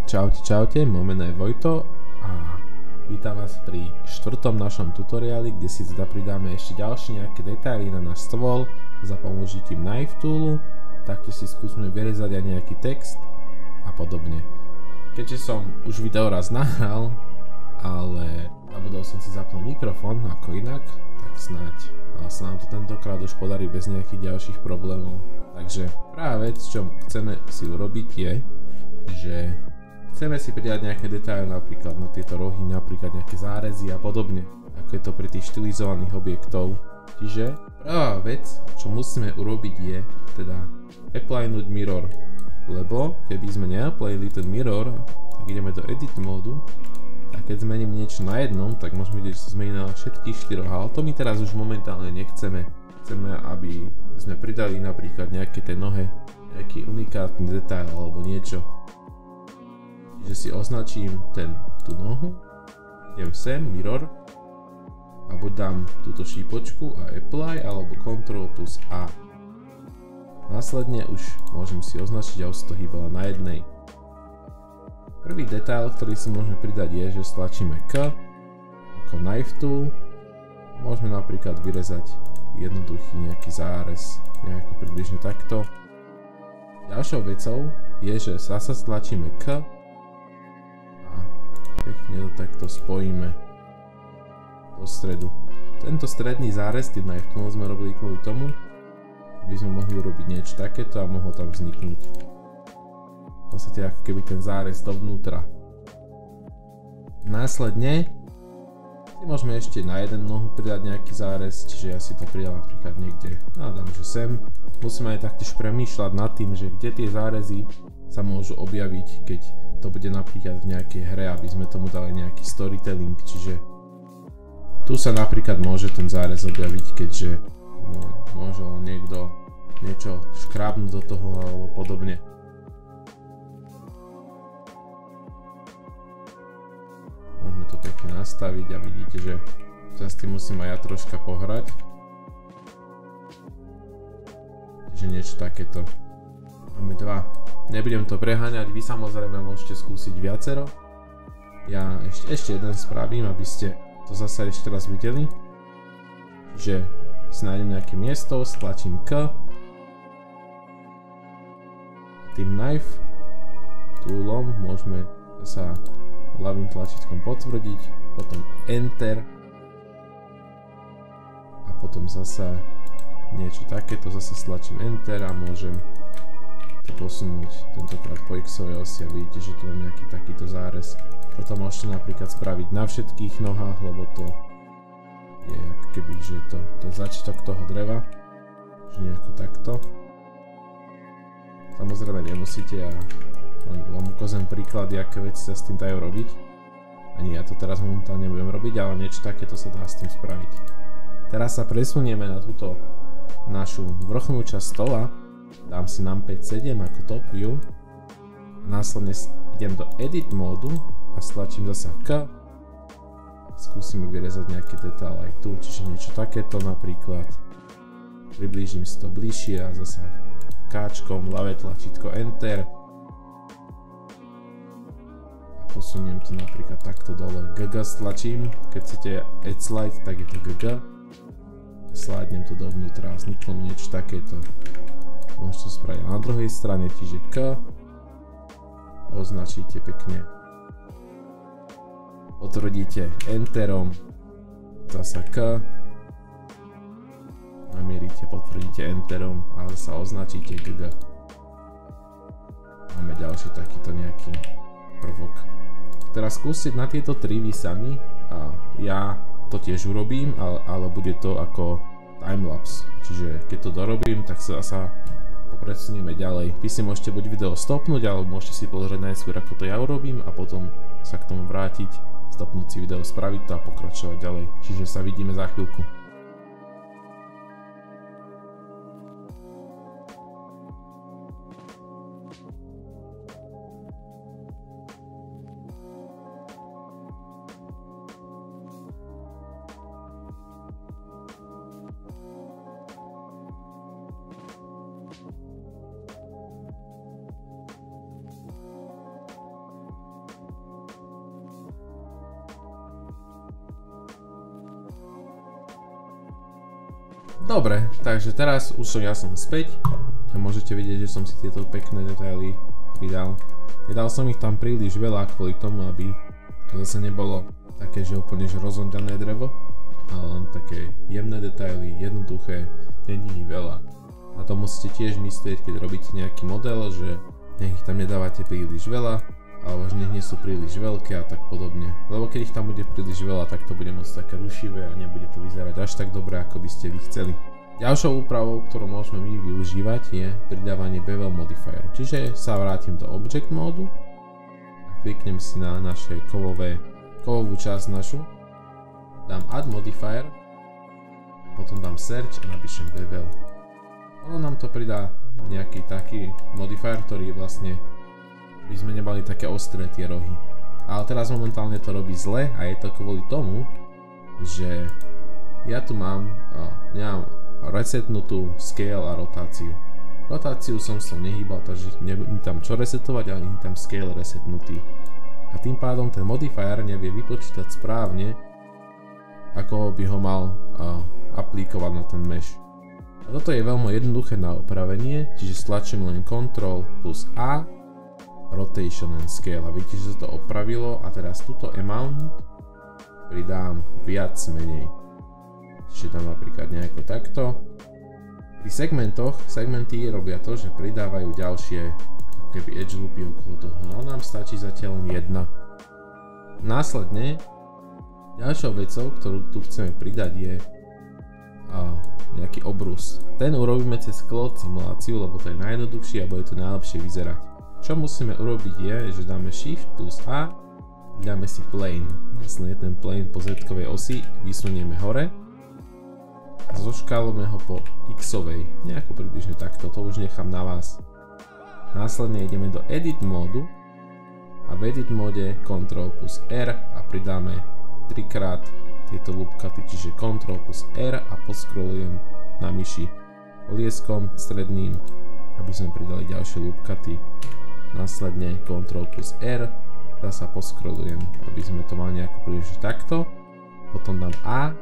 Čaute, moje meno je Vojto a vítam vás pri štvrtom našom tutoriáli, kde si teda pridáme ešte ďalšie nejaké detaily na náš stôl za použitím Knife Toolu, taktiež si skúsme vyrezať aj nejaký text a podobne. Keďže som už video raz nahral, ale zabudol som si zapnúť mikrofón ako inak, tak snáď sa nám to tentokrát už podarí bez nejakých ďalších problémov. Takže prvá vec, čo chceme si urobiť je, že chceme si pridať nejaké detaily napríklad na tieto rohy, napríklad nejaké zárezy a podobne, ako je to pri tých štilizovaných objektov. Čiže prvá vec, čo musíme urobiť je teda applynúť mirror, lebo keby sme neapplyli ten mirror, tak ideme do edit módu a keď zmením niečo na jednom, tak môžeme vidieť, že sa zmení na všetkých štyroch, ale to my teraz už momentálne nechceme. Chceme, aby sme pridali napríklad nejaké tej nohe, nejaký unikátny detail alebo niečo. Že si označím tú nohu, idem sem, mirror a buď dám túto šípočku a apply alebo Ctrl plus A. Následne už môžem si označiť a už to hýbala na jednej. Prvý detail, ktorý si môžeme pridať je, že stlačíme K ako Knife Tool. Môžeme napríklad vyrezať jednoduchý nejaký zárez, nejako približne takto. Ďalšou vecou je, že zasa stlačíme K a pekne to takto spojíme do stredu. Tento stredný zárez, tým Knife Tool sme robili kvôli tomu, aby sme mohli urobiť niečo takéto a mohlo tam vzniknúť v podstate ako keby ten zárez dovnútra. Následne si môžeme ešte na jeden nohu pridať nejaký zárez, čiže ja si to pridám napríklad niekde, dám, že sem. Musíme aj taktiež premýšľať nad tým, že kde tie zárezy sa môžu objaviť, keď to bude napríklad v nejakej hre, aby sme tomu dali nejaký storytelling, čiže tu sa napríklad môže ten zárez objaviť, keďže môže niekto niečo škrábnuť do toho alebo podobne. Môžeme to pekne nastaviť a vidíte, že sa s tým musím aj ja troška pohrať. Čiže niečo takéto. Máme dva. Nebudem to preháňať, vy samozrejme môžete skúsiť viacero. Ja ešte jeden spravím, aby ste to zase ešte raz videli. Že si nájdem nejaké miesto, stlačím K. Tým Knife Toolom môžeme sa ľavým tlačítkom potvrdiť, potom Enter a potom zasa niečo takéto, zasa stlačím Enter a môžem to posunúť tentokrát po X-ovej osi a vidíte, že tu mám nejaký takýto zárez. Toto môžete napríklad spraviť na všetkých nohách, lebo to je ako keby, že to je začiatok toho dreva, že nejako takto. Samozrejme nemusíte, ja vám ukážem príklady, aké veci sa s tým dajú robiť. Ani ja to teraz momentálne nebudem robiť, ale niečo takéto sa dá s tým spraviť. Teraz sa presunieme na túto našu vrchnú časť stola. Dám si numpad 7 ako top view. Následne idem do edit módu a stlačím zasa K. Skúsime vyrezať nejaký detail aj tu, čiže niečo takéto napríklad. Priblížim si to bližšie a zasa Kčkom, ľavé tlačítko Enter. Posuniem to napríklad takto dole, GG stlačím, keď chcete add slide, tak je to GG. Slidnem to dovnútra a vzniklo mi niečo takéto. Môžete to spraviť na druhej strane, čiže K. Označíte pekne. Potvrdíte Enterom, zasa K. Namierite, potvrdíte Enterom a zasa označíte GG. Máme ďalší takýto nejaký prvok. Teraz skúste na tieto tri vy sami a ja to tiež urobím, ale bude to ako timelapse. Čiže keď to dorobím, tak sa presunieme ďalej. Vy si môžete buď video stopnúť, alebo môžete si pozrieť najskôr, ako to ja urobím a potom sa k tomu vrátiť, stopnúť si video, spraviť to a pokračovať ďalej. Čiže sa vidíme za chvíľku. Dobre, takže teraz už ja som späť a môžete vidieť, že som si tieto pekné detaily pridal. Nedal som ich tam príliš veľa kvôli tomu, aby to zase nebolo také, že úplne že rozondané drevo, ale len také jemné detaily, jednoduché, není veľa. A to musíte tiež myslieť, keď robíte nejaký model, že nech ich tam nedávate príliš veľa, alebo že nech nie sú príliš veľké a tak podobne. Lebo keď ich tam bude príliš veľa, tak to bude moc také rušivé a nebude to vyzerať až tak dobre, ako by ste vy chceli. Ďalšou úpravou, ktorú môžeme my využívať, je pridávanie bevel modifieru. Čiže sa vrátim do object módu a kliknem si na naše kovovú časť našu. Dám add modifier, potom dám search a napíšem bevel. Ono nám to pridá nejaký taký modifier, ktorý vlastne by sme nemali také ostré tie rohy. Ale teraz momentálne to robí zle a je to kvôli tomu, že ja tu nemám resetnutú scale a rotáciu. Rotáciu som nehýbal, takže neviem tam čo resetovať, ale nie tam scale resetnutý. A tým pádom ten modifier nevie vypočítať správne, ako by ho mal aplikovať na ten mesh. A toto je veľmi jednoduché na opravenie, čiže stlačím len Ctrl plus A, Rotation and Scale a vidíte, že sa to opravilo a teraz túto amount pridám viac menej. Čiže tam napríklad nejako takto. Pri segmentoch, segmenty robia to, že pridávajú ďalšie ako keby edge loopy okolo toho, ale nám stačí zatiaľ len jedna. Následne ďalšou vecou, ktorú tu chceme pridať je nejaký obrus. Ten urobíme cez cloud simuláciu, lebo to je najjednoduchšie a bude to najlepšie vyzerať. Čo musíme urobiť je, že dáme Shift plus A, dáme si plane. Následne ten plane po Z-kovej osi vysunieme hore a zoškálujeme ho po X-ovej, nejako približne takto, to už nechám na vás. Následne ideme do Edit módu a v Edit móde Ctrl plus R a pridáme 3-krát tieto loopcuty, čiže Ctrl plus R a poscrollujem na myši kolieskom stredným, aby sme pridali ďalšie loopcuty. Následne Ctrl plus R, zasa poscrollujem, aby sme to mali nejako približne takto. Potom dám A,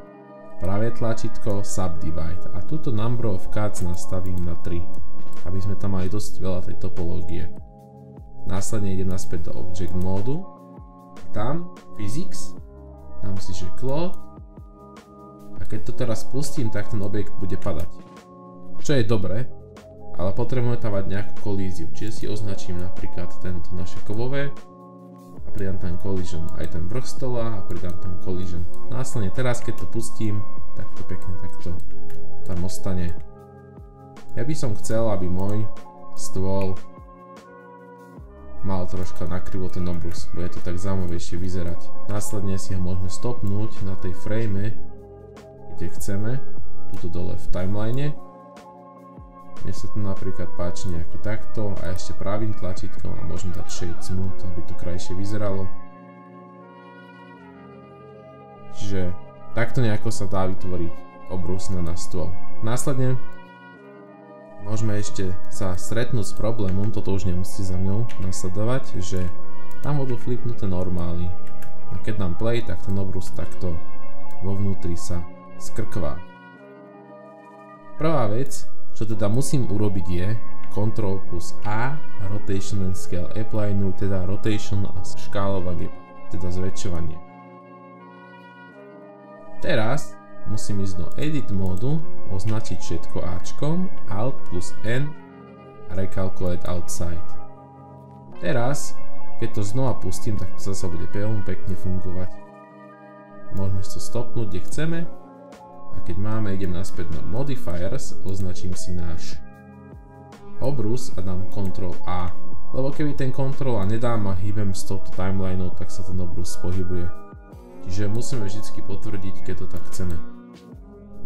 pravé tlačítko, Subdivide a túto number of cuts nastavím na 3, aby sme tam mali dosť veľa tej topológie. Následne idem naspäť do Object módu, tam Physics, dám si že Cloud a keď to teraz pustím, tak ten objekt bude padať. Čo je dobré, ale potrebujeme tam mať nejakú kolíziu, čiže si označím napríklad tento naše kovové a pridám tam collision, aj ten vrch stola a pridám tam collision. Následne teraz, keď to pustím, tak to pekne takto tam ostane. Ja by som chcel, aby môj stôl mal troška nakrivo ten obrus, bude to tak zaujímavejšie vyzerať. Následne si ho môžeme stopnúť na tej frame, kde chceme, tuto dole v timeline. Mne sa to napríklad páči nejako takto a ešte pravým tlačítkom a môžem dať Shade Smooth, aby to krajšie vyzeralo. Čiže takto nejako sa dá vytvoriť obrus na náš stôl. Následne môžeme ešte sa stretnúť s problémom, toto už nemusí za mňou nasledovať, že tam budú flipnuté normály. A keď dám play, tak ten obrus takto vo vnútri sa skrkvá. Prvá vec, čo teda musím urobiť je Ctrl plus A, Rotation and Scale, applynúť teda rotation a škálovanie, teda zväčšovanie. Teraz musím ísť do Edit módu, označiť všetko Ačkom, Alt plus N a Recalculate Outside. Teraz, keď to znova pustím, tak to zase bude veľmi pekne fungovať. Môžeme to stopnúť, kde chceme. A keď máme, idem naspäť na Modifiers, označím si náš obrus a dám Ctrl A. Lebo keby ten Ctrl A nedám a hýbem s touto timelineou, tak sa ten obrus pohybuje. Čiže musíme vždy potvrdiť, keď to tak chceme.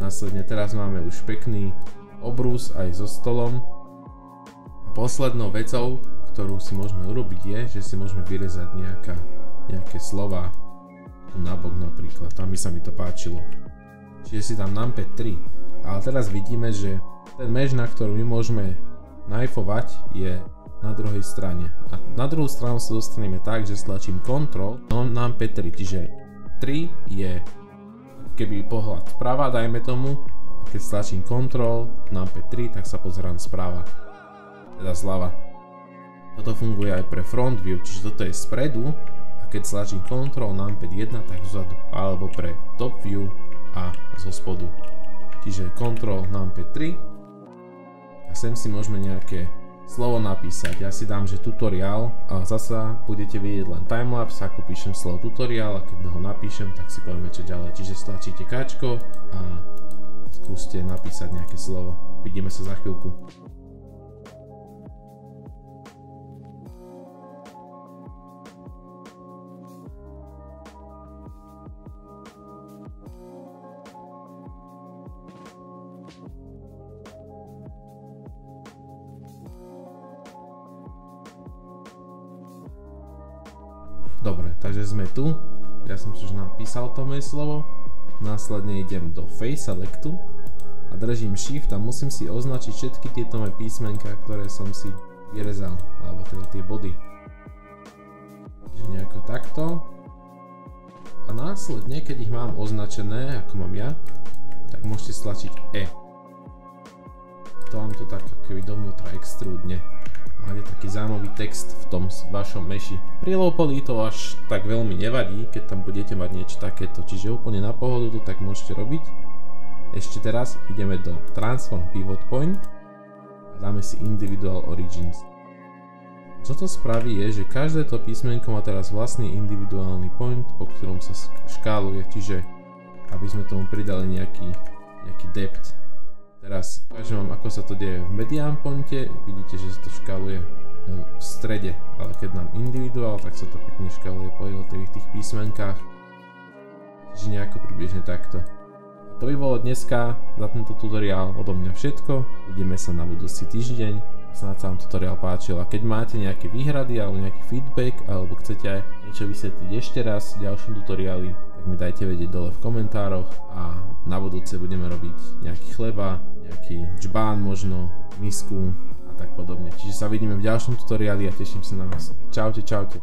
Následne teraz máme už pekný obrus aj so stolom. A poslednou vecou, ktorú si môžeme urobiť je, že si môžeme vyrezať nejaké slova. Tu nabok napríklad, tam by sa mi to páčilo. Čiže si tam numpad 3, ale teraz vidíme, že ten mesh, na ktorú my môžeme knifovať, je na druhej strane. A na druhú stranu sa dostaneme tak, že stlačím Ctrl, numpad 3, čiže 3 je keby pohľad vprava, dajme tomu, a Keď stlačím Ctrl, numpad 3, tak sa pozerám správa, teda zľava. Toto funguje aj pre front view, čiže toto je spredu, a keď stlačím Ctrl, numpad 1, tak vzadu, alebo pre top view a zo spodu. Čiže Ctrl, numpad 3 a sem si môžeme nejaké slovo napísať. Ja si dám, že tutoriál, a zasa budete vidieť len timelapse, ako píšem slovo tutoriál, a keď ho napíšem, tak si povieme čo ďalej. Čiže stlačíte káčko a skúste napísať nejaké slovo. Vidíme sa za chvíľku. Dobre, takže sme tu. Ja som si už napísal to moje slovo. Následne idem do Face Selectu a držím Shift a musím si označiť všetky tieto moje písmenka, ktoré som si vyrezal, alebo teda tie body. Čiže nejako takto. A následne, keď ich mám označené, ako mám ja, tak môžete stlačiť E. To vám to tak keby dovnútra extrúdne. Máte taký zaujímavý text v tom vašom meši. Pri low poly to až tak veľmi nevadí, keď tam budete mať niečo takéto, čiže úplne na pohodu to tak môžete robiť. Ešte teraz ideme do Transform Pivot Point a dáme si Individual Origins. Čo to spraví je, že každé to písmenko má teraz vlastný individuálny point, po ktorom sa škáluje, čiže aby sme tomu pridali nejaký depth. Teraz ukážem vám, ako sa to deje v median pointe. Vidíte, že sa to škáluje v strede, ale keď dám individuál, tak sa to pekne škáluje po jednotlivých tých písmenkách. Čiže nejako približne takto. To by bolo dneska za tento tutoriál odo mňa všetko. Vidíme sa na budúci týždeň. Snáď sa vám tutoriál páčil. A keď máte nejaké výhrady alebo nejaký feedback, alebo chcete aj niečo vysvetliť ešte raz v ďalšom tutoriáli, tak mi dajte vedieť dole v komentároch a na budúce budeme robiť nejaký chleba, nejaký džbán možno, misku a tak podobne. Čiže sa vidíme v ďalšom tutoriáli a teším sa na vás. Čaute, čaute.